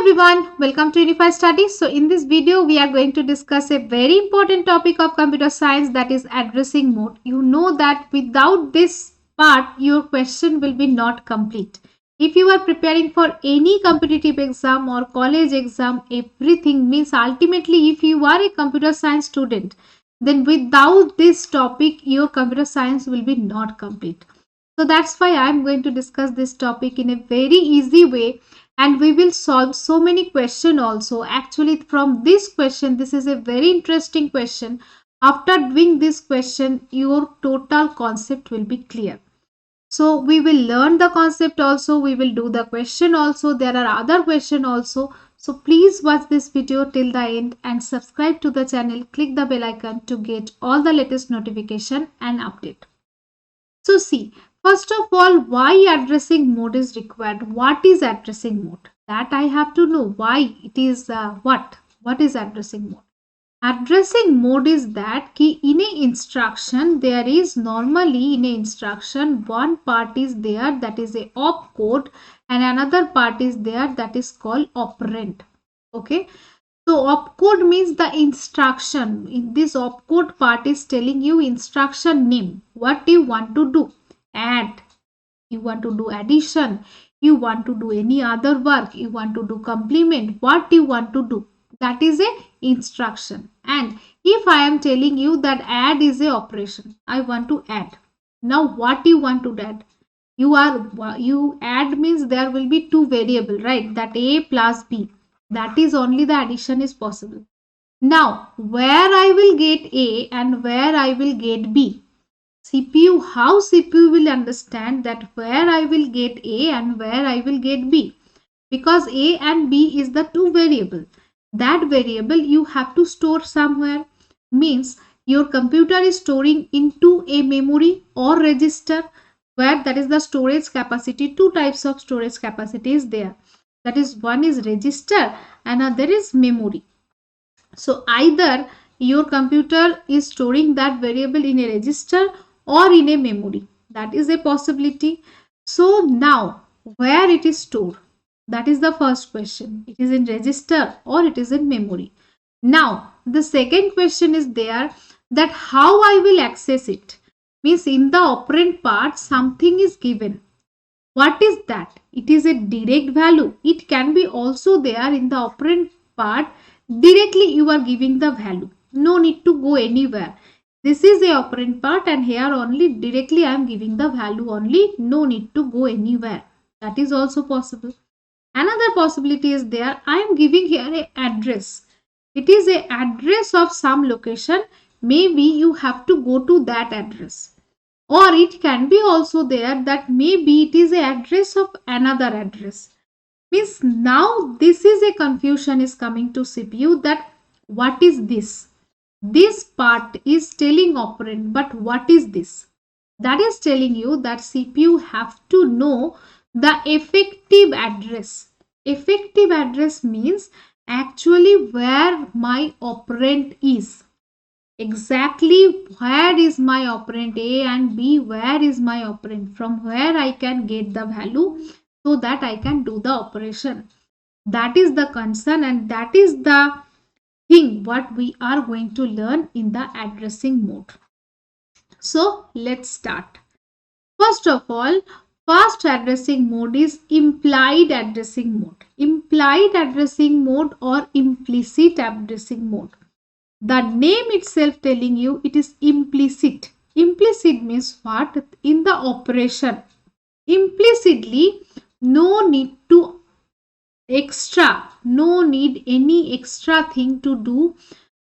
everyone, welcome to Unified Studies. So in this video, we are going to discuss a very important topic of computer science, that is addressing mode. You know that without this part, your question will be not complete. If you are preparing for any competitive exam or college exam, everything means ultimately if you are a computer science student, then without this topic, your computer science will be not complete. So that's why I am going to discuss this topic in a very easy way, and we will solve so many questions also. Actually, from this question, this is a very interesting question. After doing this question, your total concept will be clear. So we will learn the concept also, we will do the question also. There are other questions also. So please watch this video till the end and subscribe to the channel. Click the bell icon to get all the latest notification and update. So see, first of all, why addressing mode is required? What is addressing mode? That I have to know why it is what is addressing mode? Addressing mode is that in a instruction there is normally in a instruction one part is there that is a opcode and another part is there that is called operand. Okay. So opcode means the instruction. In this opcode part is telling you instruction name. What you want to do? Add. You want to do addition. You want to do any other work. You want to do complement. What you want to do? That is a instruction. And if I am telling you that add is a operation, I want to add. Now what you want to add? You add means there will be two variable, right? That A plus B. That is only the addition is possible. Now, where I will get A and where I will get B? CPU, how CPU will understand that where I will get A and where I will get B? Because A and B is the two variable. That variable you have to store somewhere. Means your computer is storing into a memory or register, where that is the storage capacity. Two types of storage capacity is there. That is, one is register, another is memory. So either your computer is storing that variable in a register or in a memory. That is a possibility. So now where it is stored? That is the first question. It is in register or it is in memory. Now the second question is there, that how I will access it. Means in the operand part something is given. What is that? It is a direct value. It can be also there in the operand part. Directly you are giving the value. No need to go anywhere. This is the operand part and here only directly I am giving the value only. No need to go anywhere. That is also possible. Another possibility is there. I am giving here an address. It is an address of some location. Maybe you have to go to that address. Or it can be also there that maybe it is the address of another address. Means now this is a confusion is coming to CPU, that what is this? This part is telling operand, but what is this? That is telling you that CPU have to know the effective address. Effective address means actually where my operand is. Exactly where is my operand A and B, where is my operand, from where I can get the value so that I can do the operation. That is the concern and that is the thing what we are going to learn in the addressing mode. So let's start. First of all, first addressing mode is implied addressing mode. Implied addressing mode or implicit addressing mode. The name itself telling you it is implicit. Implicit means what? In the operation. Implicitly, no need to extra, no need any extra thing to do.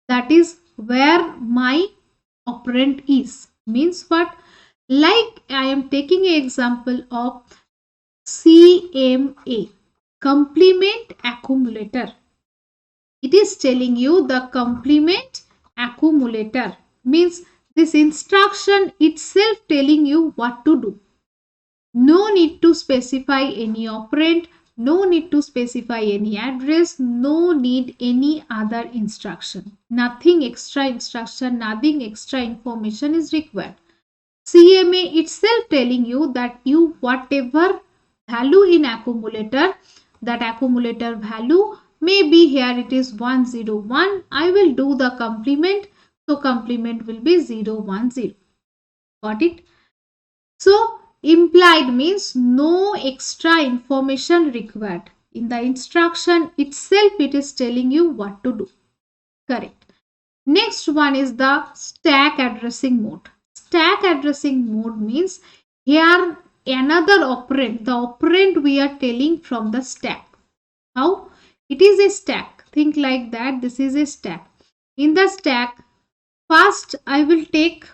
That is where my operand is. Means what? Like I am taking an example of CMA, complement accumulator. It is telling you the complement accumulator. Means this instruction itself telling you what to do. No need to specify any operand, no need to specify any address, no need any other instruction. Nothing extra instruction, nothing extra information is required. CMA itself telling you that you whatever value in accumulator, that accumulator value. Maybe here it is 101. I will do the complement. So complement will be 010. Got it? So implied means no extra information required. In the instruction itself, it is telling you what to do. Correct. Next one is the stack addressing mode. Stack addressing mode means here another operand, the operand we are telling from the stack. How? It is a stack. Think like that. This is a stack. In the stack, first I will take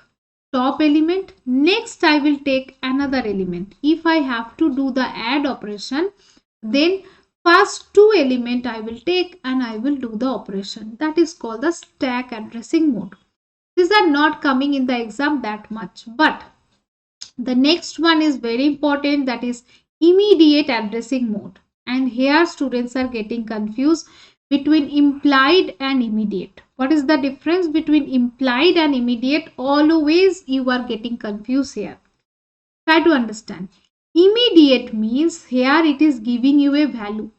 top element. Next I will take another element. If I have to do the add operation, then first two element I will take and I will do the operation. That is called the stack addressing mode. These are not coming in the exam that much, but the next one is very important, that is immediate addressing mode. And here students are getting confused between implied and immediate. What is the difference between implied and immediate? Always you are getting confused here. Try to understand. Immediate means here it is giving you a value.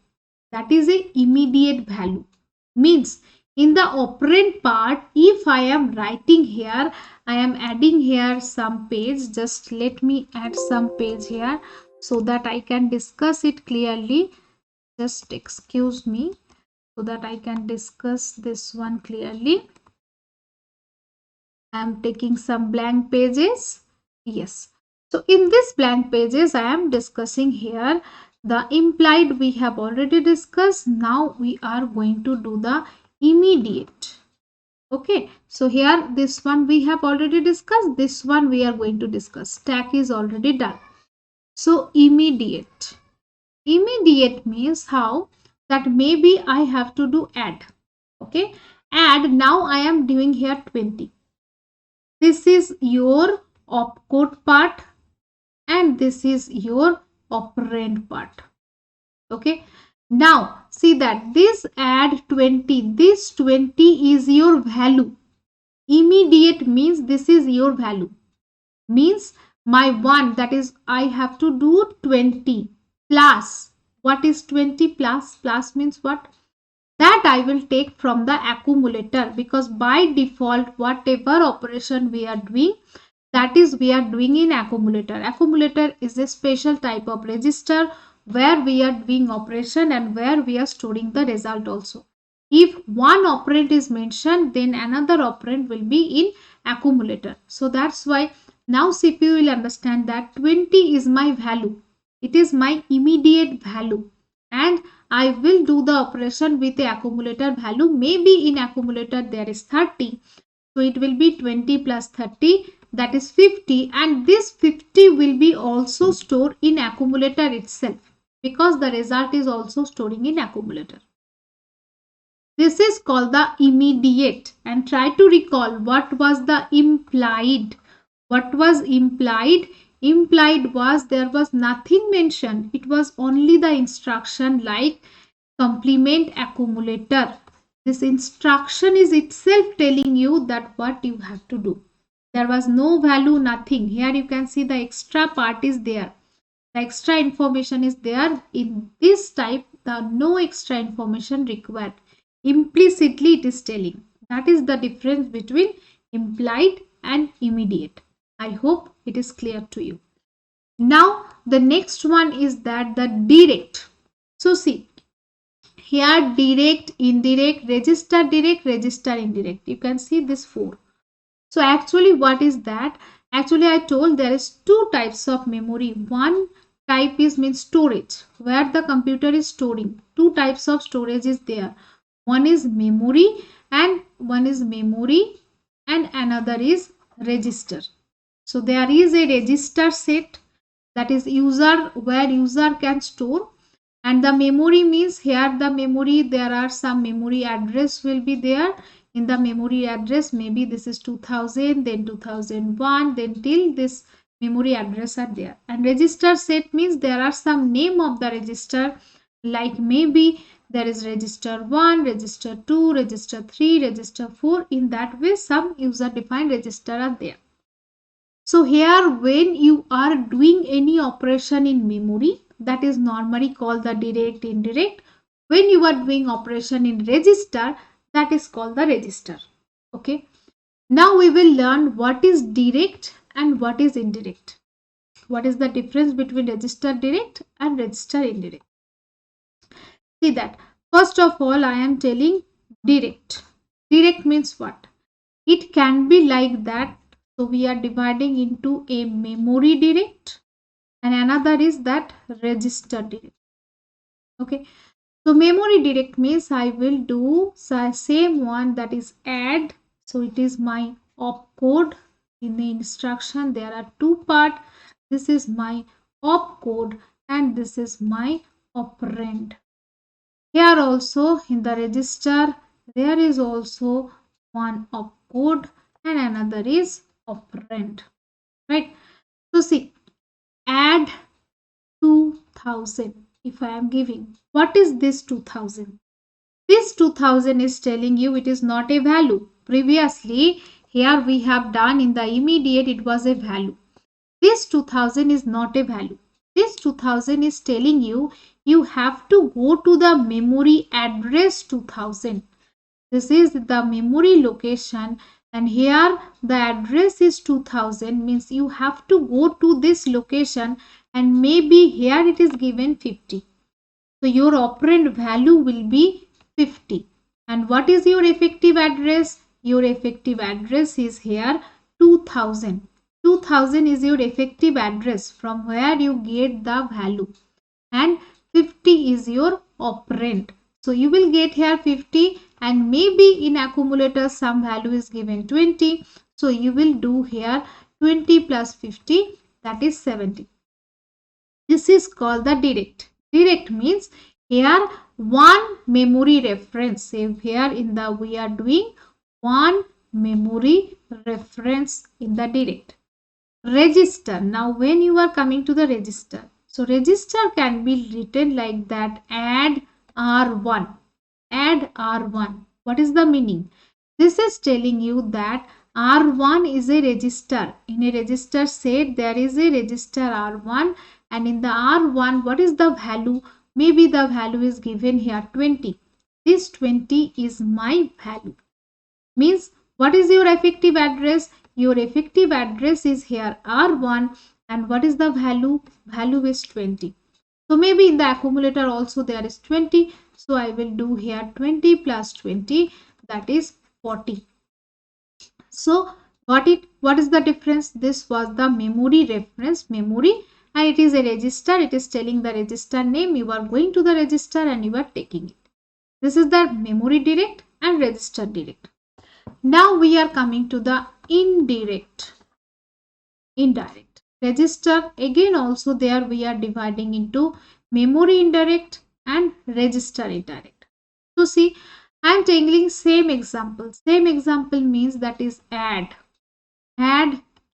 That is a immediate value. Means in the operand part, if I am writing here, I am adding here some page. Just let me add some page here so that I can discuss it clearly. Just excuse me so that I can discuss this one clearly. I am taking some blank pages. Yes. So in this blank pages, I am discussing here the implied we have already discussed. Now we are going to do the immediate. Okay. So here this one we have already discussed. This one we are going to discuss. Stack is already done. So immediate. Immediate means how? That maybe I have to do add. Okay. Add. Now I am doing here 20. This is your opcode part and this is your operand part. Okay. Now see that this add 20, this 20 is your value. Immediate means this is your value. Means my 1, that is I have to do 20 plus. What is 20 plus? Plus means what? That I will take from the accumulator, because by default whatever operation we are doing, that is we are doing in accumulator. Accumulator is a special type of register where we are doing operation and where we are storing the result also. If one operand is mentioned, then another operand will be in accumulator. So that's why now CPU will understand that 20 is my value. It is my immediate value and I will do the operation with the accumulator value. Maybe in accumulator there is 30. So it will be 20 plus 30, that is 50, and this 50 will be also stored in accumulator itself because the result is also storing in accumulator. This is called the immediate. And try to recall what was the implied. What was implied? Implied was there was nothing mentioned. It was only the instruction like complement accumulator. This instruction is itself telling you that what you have to do. There was no value, nothing. Here you can see the extra part is there. The extra information is there. In this type, the no extra information required. Implicitly it is telling. That is the difference between implied and immediate. I hope it is clear to you. Now the next one is that the direct. So see, here direct, indirect, register direct, register indirect. You can see this 4. So actually what is that? Actually I told there is 2 types of memory. One type is means storage, where the computer is storing. 2 types of storage is there. One is memory and another is register. So there is a register set, that is where user can store, and the memory means here the memory, there are some memory address will be there. In the memory address, maybe this is 2000, then 2001, then till this memory address are there. And register set means there are some name of the register, like maybe there is register 1, register 2, register 3, register 4. In that way some user defined register are there. So here when you are doing any operation in memory, that is normally called the direct indirect. When you are doing operation in register, that is called the register. Okay. Now we will learn what is direct and what is indirect. What is the difference between register direct and register indirect? See that. First of all, I am telling direct. Direct means what? It can be like that. So we are dividing into a memory direct and another is that register direct. Okay. So memory direct means I will do same one, that is add. So it is my opcode. In the instruction there are two parts. This is my opcode and this is my operand. Here also in the register there is also one opcode and another is operand, right? So see, add 2000. If I am giving, what is this 2000? This 2000 is telling you it is not a value. Previously here we have done in the immediate, it was a value. This 2000 is not a value. This 2000 is telling you you have to go to the memory address 2000. This is the memory location and here the address is 2000, means you have to go to this location and maybe here it is given 50. So your operand value will be 50. And what is your effective address? Your effective address is here 2000. 2000 is your effective address from where you get the value and 50 is your operand. So you will get here 50 and maybe in accumulator some value is given 20. So you will do here 20 plus 50, that is 70. This is called the direct. Direct means here one memory reference. Say here in the we are doing one memory reference in the direct. Register. Now when you are coming to the register, so register can be written like that, add R1. Add R1. What is the meaning? This is telling you that R1 is a register. In a register set there is a register R1 and in the R1 what is the value? Maybe the value is given here 20. This 20 is my value. Means what is your effective address? Your effective address is here R1 and what is the value? Value is 20. So maybe in the accumulator also there is 20. So I will do here 20 plus 20, that is 40. So what is the difference? This was the memory reference, memory, and it is a register. It is telling the register name. You are going to the register and you are taking it. This is the memory direct and register direct. Now we are coming to the indirect. Register, again also there we are dividing into memory indirect and register indirect. So see, I am taking same example. Same example means that is add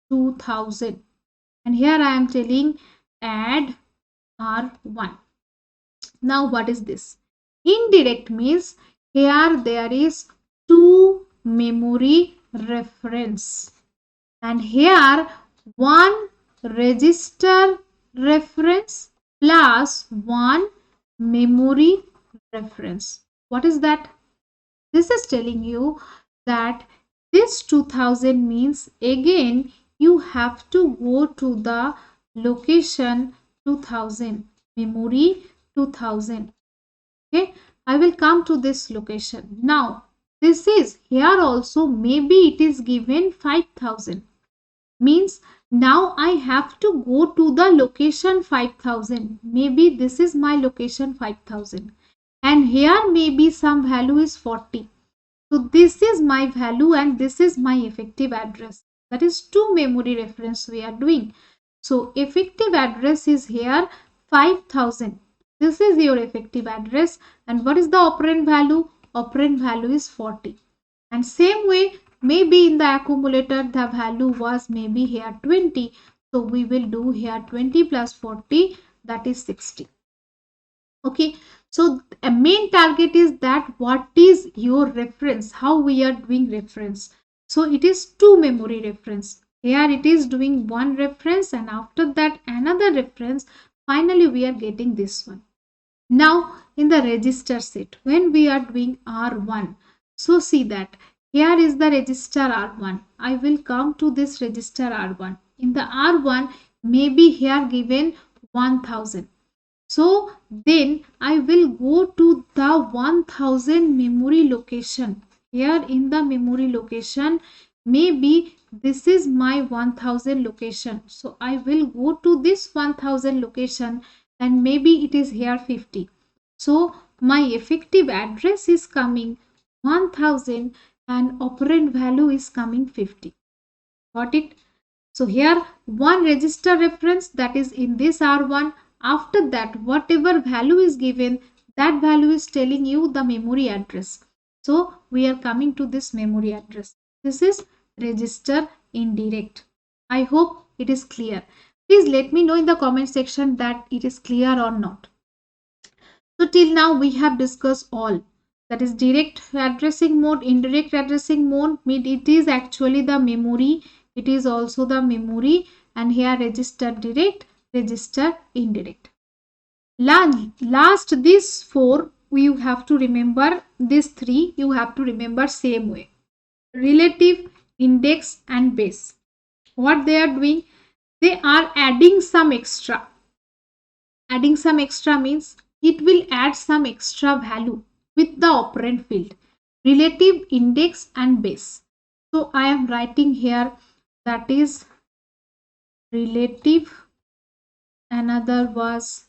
2000 and here I am telling add R1. Now what is this? Indirect means here there is two memory reference and here one register reference plus one memory reference. What is that? This is telling you that this 2000 means again you have to go to the location 2000, memory 2000. Okay, I will come to this location. Now this is here also maybe it is given 5000, means now I have to go to the location 5000. Maybe this is my location 5000 and here maybe some value is 40. So this is my value and this is my effective address. That is two memory reference we are doing. So effective address is here 5000. This is your effective address and what is the operand value? Operand value is 40. And same way maybe in the accumulator the value was maybe here 20. So we will do here 20 plus 40, that is 60. Okay, so a main target is that what is your reference, how we are doing reference. So it is two memory reference. Here it is doing one reference and after that another reference, Finally, we are getting this one. Now, in the register set, when we are doing R1, so see that here is the register R1. I will come to this register R1. In the R1, maybe here given 1000. So then I will go to the 1000 memory location. Here in the memory location, maybe this is my 1000 location. So I will go to this 1000 location and maybe it is here 50. So my effective address is coming 1000 and operand value is coming 50. Got it? So here one register reference, that is in this R1. After that, whatever value is given, that value is telling you the memory address. So we are coming to this memory address. This is register indirect. I hope it is clear. Please let me know in the comment section that it is clear or not. So till now we have discussed all, that is direct addressing mode, indirect addressing mode. It is actually the memory, it is also the memory, and here register direct, register indirect. Last these four you have to remember, these three you have to remember same way. Relative, index and base. What they are doing, they are adding some extra. Adding some extra means it will add some extra value with the operand field, relative, index and base. So I am writing here, that is relative, another was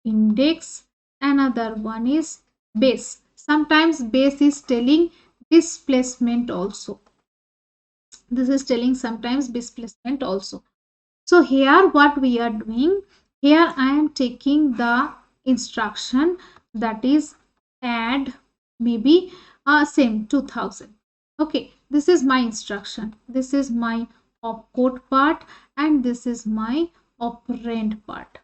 index, another one is base. Sometimes base is telling displacement also. This is telling sometimes displacement also. So here what we are doing, here I am taking the instruction, that is add maybe same 2000. Okay, this is my instruction. This is my opcode part and this is my operand part.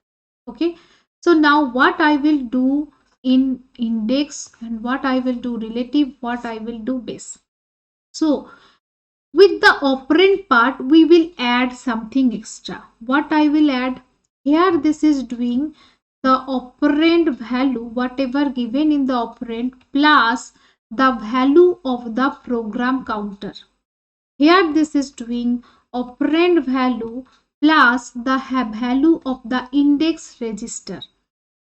Okay, so now what I will do in index and what I will do relative, what I will do base. So with the operand part, we will add something extra. What I will add? Here this is doing the operand value, whatever given in the operand, plus the value of the program counter. Here this is doing operand value plus the value of the index register.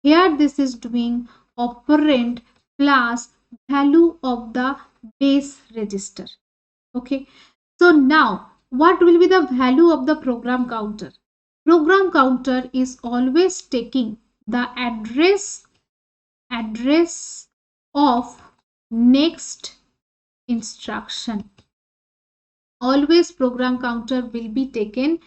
Here this is doing operand plus value of the base register. Okay, so now what will be the value of the program counter? Program counter is always taking the address of next instruction. Always program counter will be taken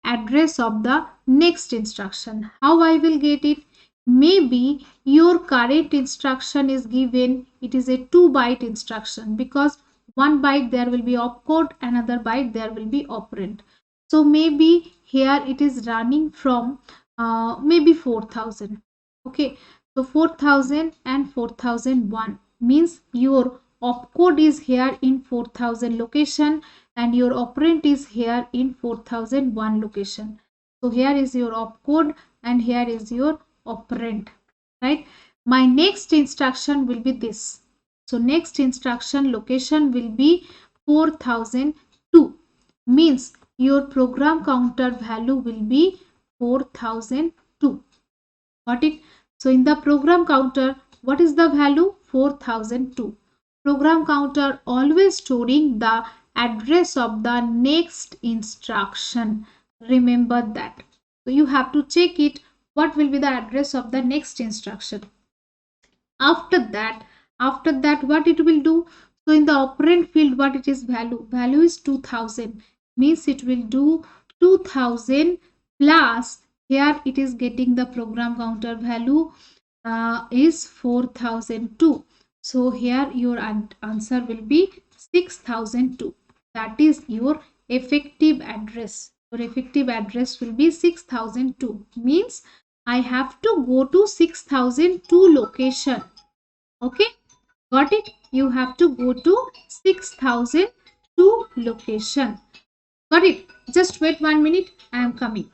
address of the next instruction. How I will get it? Maybe your current instruction is given, it is a 2-byte instruction, because 1 byte there will be opcode, another byte there will be operand. So maybe here it is running from maybe 4000. Okay, so 4000 and 4001 means your opcode is here in 4000 location and your operand is here in 4001 location. So here is your opcode and here is your operand, right? My next instruction will be this. So next instruction location will be 4002, means your program counter value will be 4002. Got it? So in the program counter, what is the value? 4002. Program counter always storing the address of the next instruction. Remember that. So you have to check it, what will be the address of the next instruction. After that what it will do? So in the operand field, what it is value? Value is 2000, means it will do 2000 plus here it is getting the program counter value is 4002. So here your answer will be 6002. That is your effective address. Your effective address will be 6002, means I have to go to 6002 location. Okay, got it? You have to go to 6002 location. Got it? Just wait 1 minute. I am coming.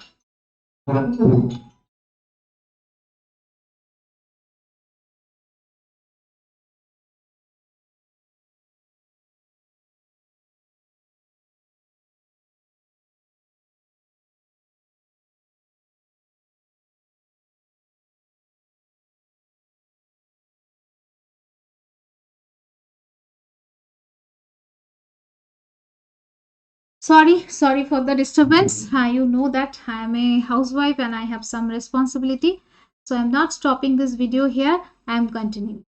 Sorry for the disturbance. You know that I am a housewife and I have some responsibility. So I'm not stopping this video here. I am continuing.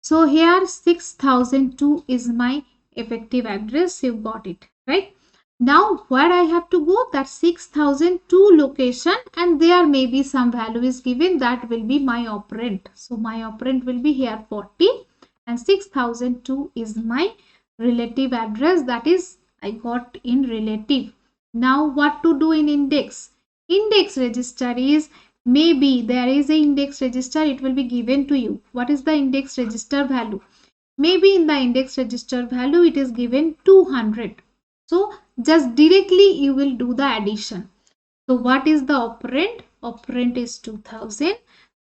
So here 6002 is my effective address. You got it, right? Now where I have to go, that 6002 location, and there may be some value is given, that will be my operand. So my operand will be here 40 and 6002 is my relative address, that is I got in relative. Now what to do in index? Index register is, maybe there is a index register, it will be given to you. What is the index register value? Maybe in the index register value it is given 200. So just directly you will do the addition. So what is the operand? Operand is 2000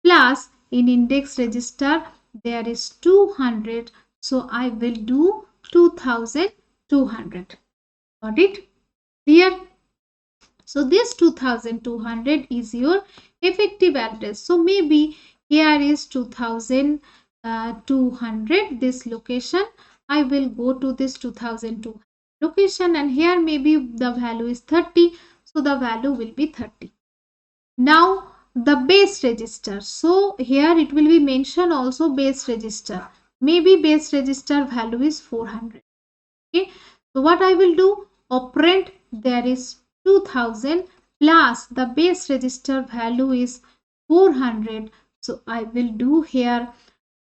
plus in index register there is 200. So I will do 2200. Got it? Clear? So this 2200 is your effective address. So maybe here is 2200, this location. I will go to this 2200 location, and here maybe the value is 30. So the value will be 30. Now the base register. So here it will be mentioned also base register. Maybe base register value is 400. Okay. So what I will do, operand there is 2000 plus the base register value is 400. So I will do here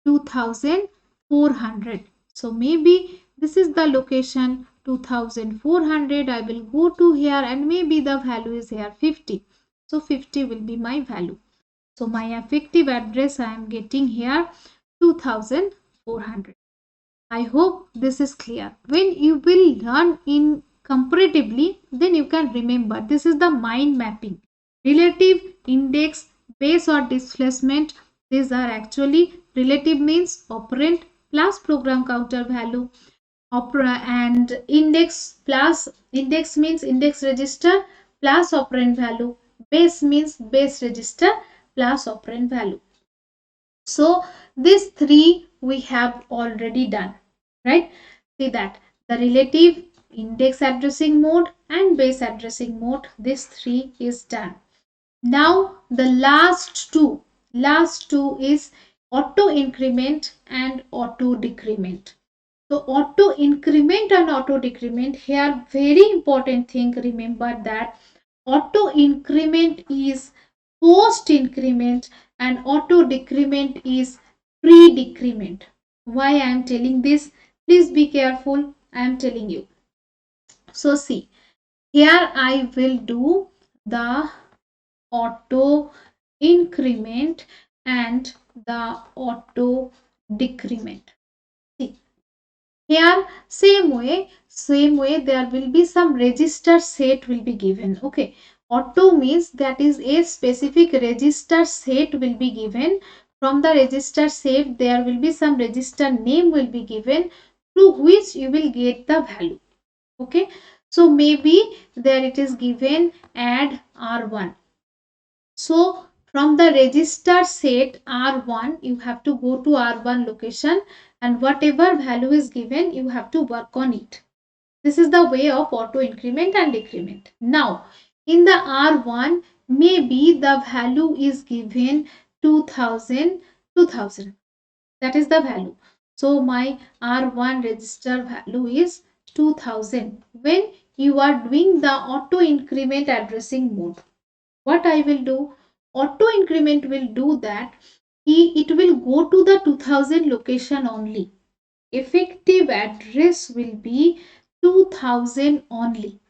2400. So maybe this is the location 2400. I will go to here and maybe the value is here 50. So 50 will be my value. So my effective address I am getting here 2400. I hope this is clear. When you will learn in comparatively, then you can remember this is the mind mapping. Relative, index, base or displacement, these are actually relative means operand plus program counter value, and index means index register plus operand value, base means base register plus operand value. So these three we have already done, right? See that the relative, index addressing mode and base addressing mode, this three is done. Now the last two is auto increment and auto decrement. So auto increment and auto decrement, here very important thing, remember that auto increment is post increment and auto decrement is pre decrement. Why I am telling this? Please be careful. I am telling you. So see, here I will do the auto increment and the auto decrement. See, here same way there will be some register set will be given. Okay, auto means that is a specific register set will be given. From the register set there will be some register name will be given through which you will get the value. Okay, so maybe there it is given add R1. So from the register set R1 you have to go to R1 location and whatever value is given you have to work on it. This is the way of auto increment and decrement. Now in the R1 maybe the value is given 2000. That is the value. So my R1 register value is 2000 when you are doing the auto increment addressing mode. What I will do, auto increment will do that it will go to the 2000 location only. Effective address will be 2000 only.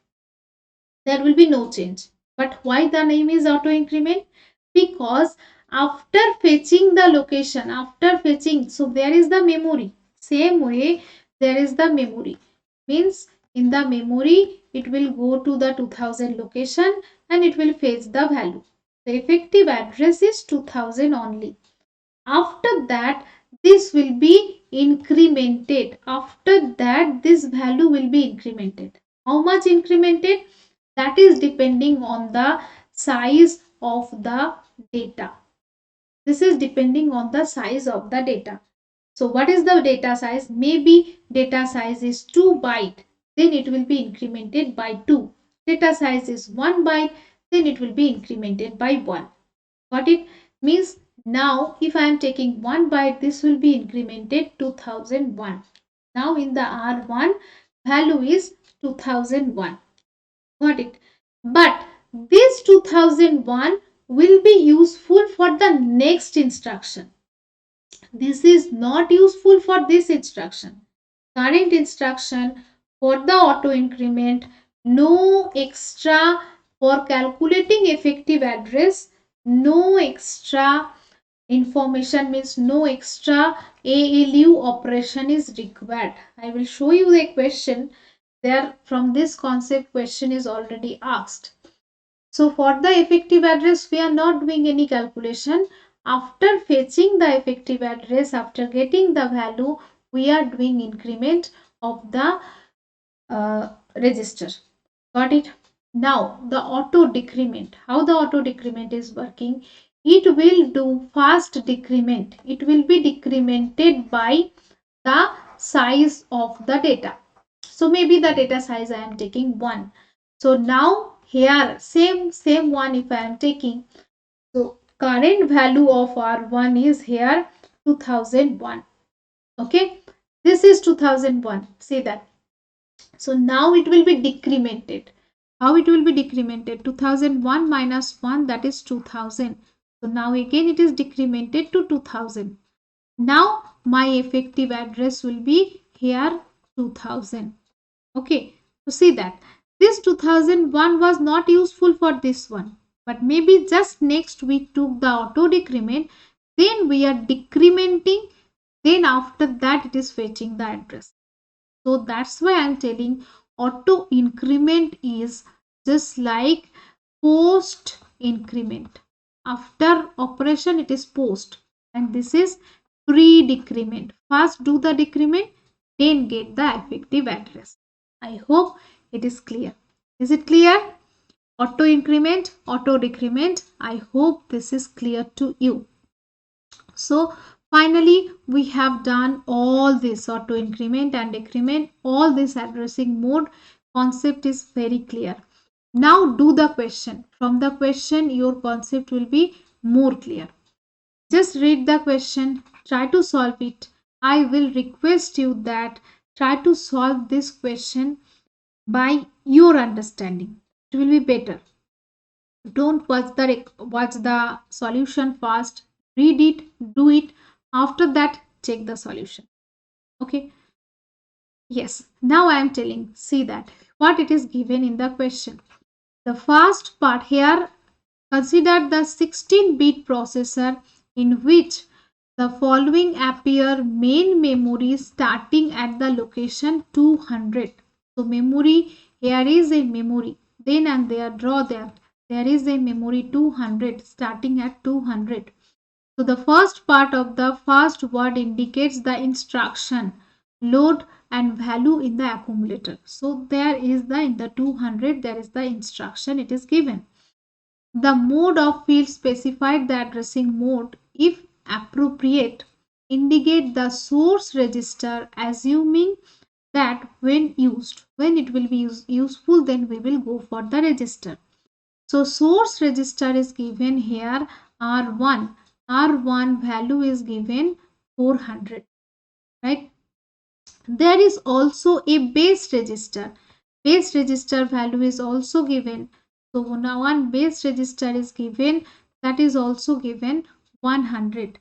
There will be no change. But why the name is auto increment? Because after fetching the location, so there is the memory. Same way there is the memory. Means in the memory it will go to the 2000 location and it will fetch the value. The effective address is 2000 only. After that this will be incremented. After that this value will be incremented. How much incremented? That is depending on the size of the data. This is depending on the size of the data. So what is the data size? Maybe data size is 2 byte. then it will be incremented by 2. Data size is 1 byte, then it will be incremented by 1. Got it? Means now if I am taking 1 byte, this will be incremented 2001. Now in the R1 value is 2001. Got it? But this 2001 will be useful for the next instruction. This is not useful for this instruction. Current instruction for the auto increment, no extra for calculating effective address, no extra information, means no extra ALU operation is required. I will show you the question there. From this concept, question is already asked. So for the effective address, we are not doing any calculation. After fetching the effective address, after getting the value, we are doing increment of the register. Got it? Now the auto decrement. How the auto decrement is working? It will do fast decrement. It will be decremented by the size of the data. So maybe the data size I am taking 1. So now here same one if I am taking. So current value of R1 is here 2001. Okay, this is 2001. See that. So now it will be decremented. How it will be decremented? 2001 minus 1, that is 2000. So now again it is decremented to 2000. Now my effective address will be here 2000. Okay, so see that this 2001 was not useful for this one, but maybe just next we took the auto decrement, then we are decrementing, then after that it is fetching the address. So that's why I'm telling auto increment is just like post increment. After operation it is post, and this is pre decrement. First do the decrement, then get the effective address. I hope it is clear. Is it clear? Auto increment, auto decrement. I hope this is clear to you. So finally, we have done all this auto increment and decrement, all this addressing mode concept is very clear. Now do the question. From the question, your concept will be more clear. Just read the question, try to solve it. I will request you that try to solve this question by your understanding. It will be better. Don't watch the solution first. Read it, do it. After that, check the solution. Okay. Yes. Now I am telling. See that what it is given in the question. The first part here, consider the 16-bit processor in which the following appear: main memory starting at the location 200. So memory, here is a memory. Then and there, draw that. There is a memory 200 starting at 200. So the first part of the first word indicates the instruction, load and value in the accumulator. So there is the, in the 200, there is the instruction it is given. The mode of field specified the addressing mode, if appropriate, indicate the source register, assuming that when used, when it will be useful, then we will go for the register. So source register is given here R1. R1 value is given 400, right? There is also a base register. Base register value is also given. So now one base register is given, that is also given 100.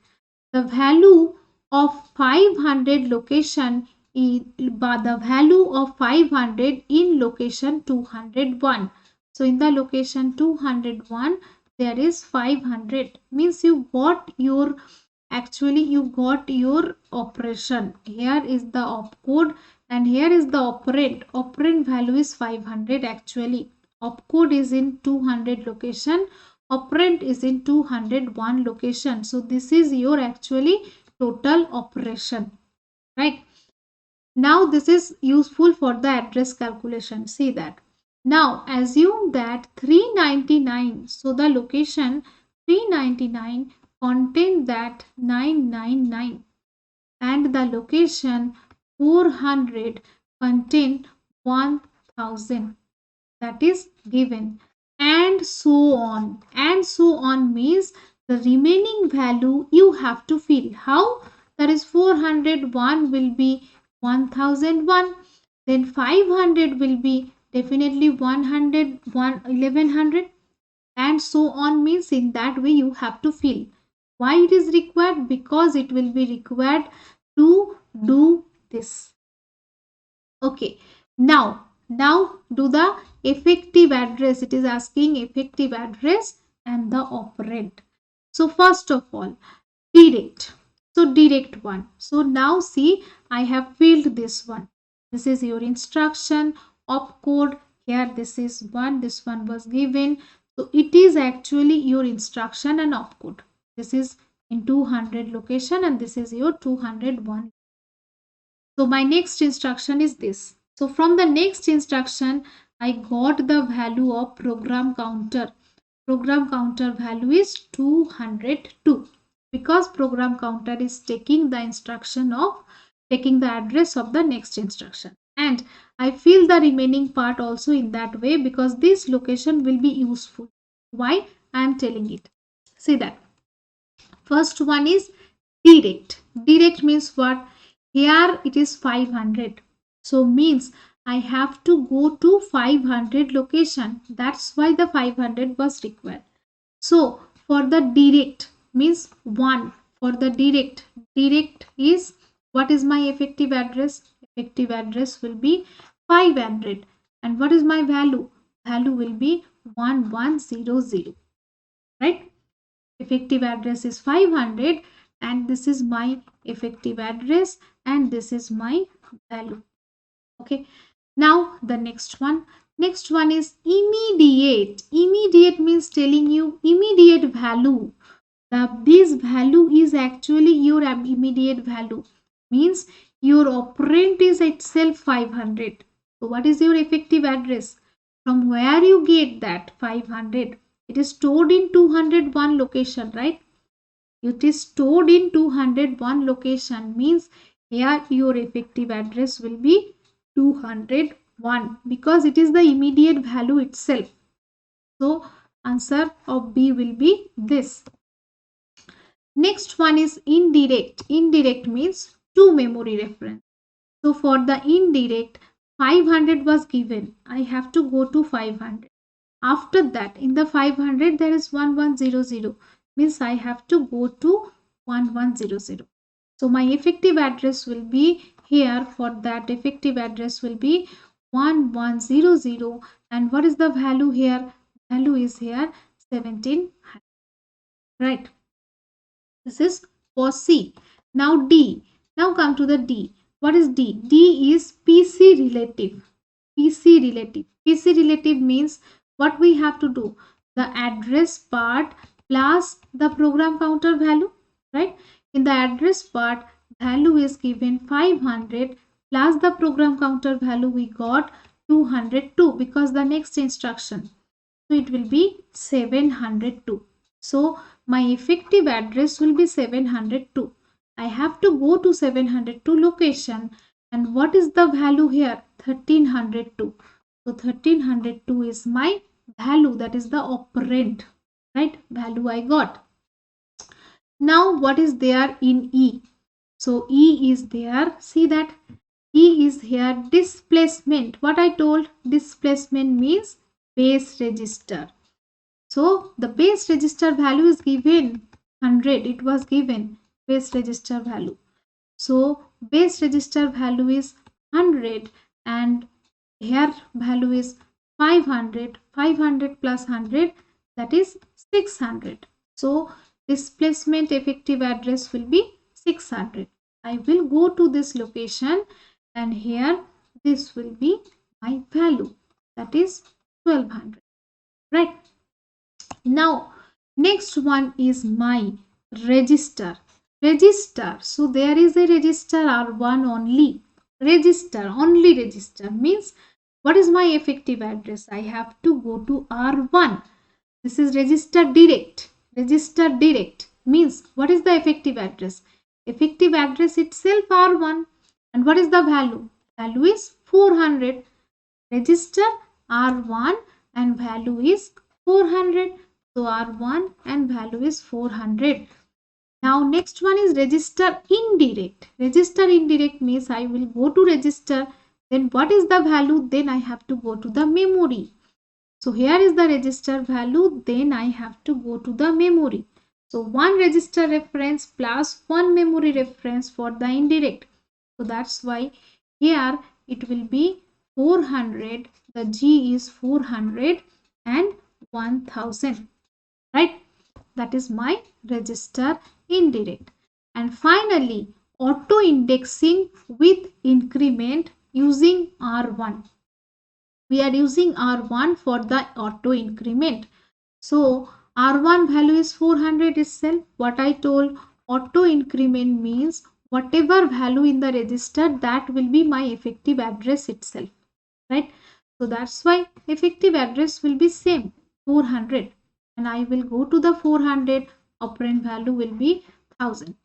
The value of 500 location is the value of 500 in location 201. So in the location 201 there is 500, means you got your, actually you got your operation. Here is the opcode and here is the operand. Operand value is 500 actually. Opcode is in 200 location, operand is in 201 location. So this is your actually total operation, right? Now this is useful for the address calculation. See that. Now assume that 399, so the location 399 contain that 999 and the location 400 contain 1000 that is given, and so on. And so on means the remaining value you have to fill. How? That is 401 will be 1001, then 500 will be definitely 100, 1100, and so on means in that way you have to fill. Why it is required? Because it will be required to do this. Okay, now do the effective address. It is asking effective address and the operand. So first of all, direct. So direct one. So now see, I have filled this one. This is your instruction opcode. Here this is one. This one was given. So it is actually your instruction and opcode. This is in 200 location and this is your 201. So my next instruction is this. So from the next instruction, I got the value of program counter. Program counter value is 202 because program counter is taking the instruction of taking the address of the next instruction. And I fill the remaining part also in that way because this location will be useful. Why? I am telling it. See that. First one is direct. Direct means what? Here it is 500. So means I have to go to 500 location. That's why the 500 was required. So for the direct means 1. For the direct is what is my effective address? Effective address will be 500. And what is my value? Value will be 1100. Right? Effective address is 500 and this is my effective address and this is my value. Okay, now the next one is immediate. Immediate means telling you immediate value. This value is actually your immediate value, means your operand is itself 500. So what is your effective address? From where you get that 500? It is stored in 201 location, right? It is stored in 201 location, means here your effective address will be 201 because it is the immediate value itself. So answer of B will be this. Next one is indirect. Indirect means to memory reference. So for the indirect, 500 was given. I have to go to 500. After that, in the 500, there is 1100. Means I have to go to 1100. So my effective address will be here. For that effective address will be 1100. And what is the value here? Value is here 1700. Right. This is for C. Now D. Now come to the D. What is D? D is PC relative. PC relative. PC relative means what we have to do? The address part plus the program counter value. Right? In the address part, value is given 500 plus the program counter value we got 202 because the next instruction. So it will be 702. So my effective address will be 702. I have to go to 702 location. And what is the value here? 1302. So 1302 is my value, that is the operand, right? Value I got. Now what is there in E? So E is there. See that E is here displacement. What I told, displacement means base register. So the base register value is given 100. It was given base register value. So base register value is 100 and here value is 500. 500 plus 100, that is 600. So displacement effective address will be 600. I will go to this location and here this will be my value, that is 1200. Right? Now next one is my register. Register. So there is a register R1 only. Register, only register means what is my effective address? I have to go to R1. This is register direct. Register direct means what is the effective address? Effective address itself R1. And what is the value? Value is 400. register R1 and value is 400. So R1 and value is 400. Now next one is register indirect. Register indirect means I will go to register, then what is the value, then I have to go to the memory. So here is the register value, then I have to go to the memory. So one register reference plus one memory reference for the indirect. So that's why here it will be 400, the G is 400 and 1000, right? That is my register indirect. And finally, auto indexing with increment using R1. We are using R1 for the auto increment. So R1 value is 400 itself. What I told, auto increment means whatever value in the register, that will be my effective address itself, right? So that's why effective address will be same, 400, and I will go to the 400, operand value will be 1000.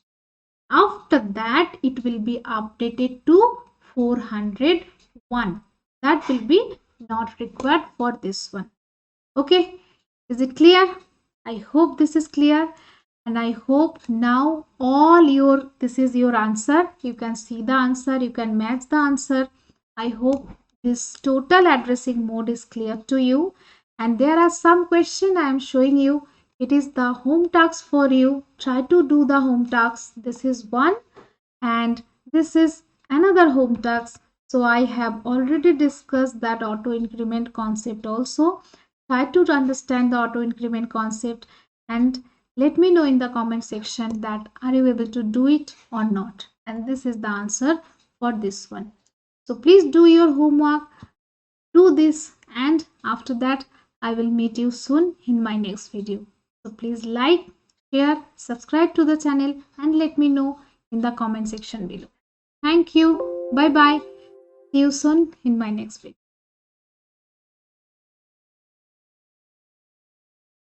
After that it will be updated to 401. That will be not required for this one. Okay, is it clear? I hope this is clear, and I hope now this is your answer. You can see the answer, you can match the answer. I hope this total addressing mode is clear to you. And there are some questions I am showing you. It is the home task for you. Try to do the home task. This is one, and this is another home task. So I have already discussed that auto increment concept also. Try to understand the auto increment concept and let me know in the comment section that are you able to do it or not. And this is the answer for this one. So please do your homework, do this, and after that I will meet you soon in my next video. So please like, share, subscribe to the channel and let me know in the comment section below. Thank you. Bye bye. See you soon in my next video.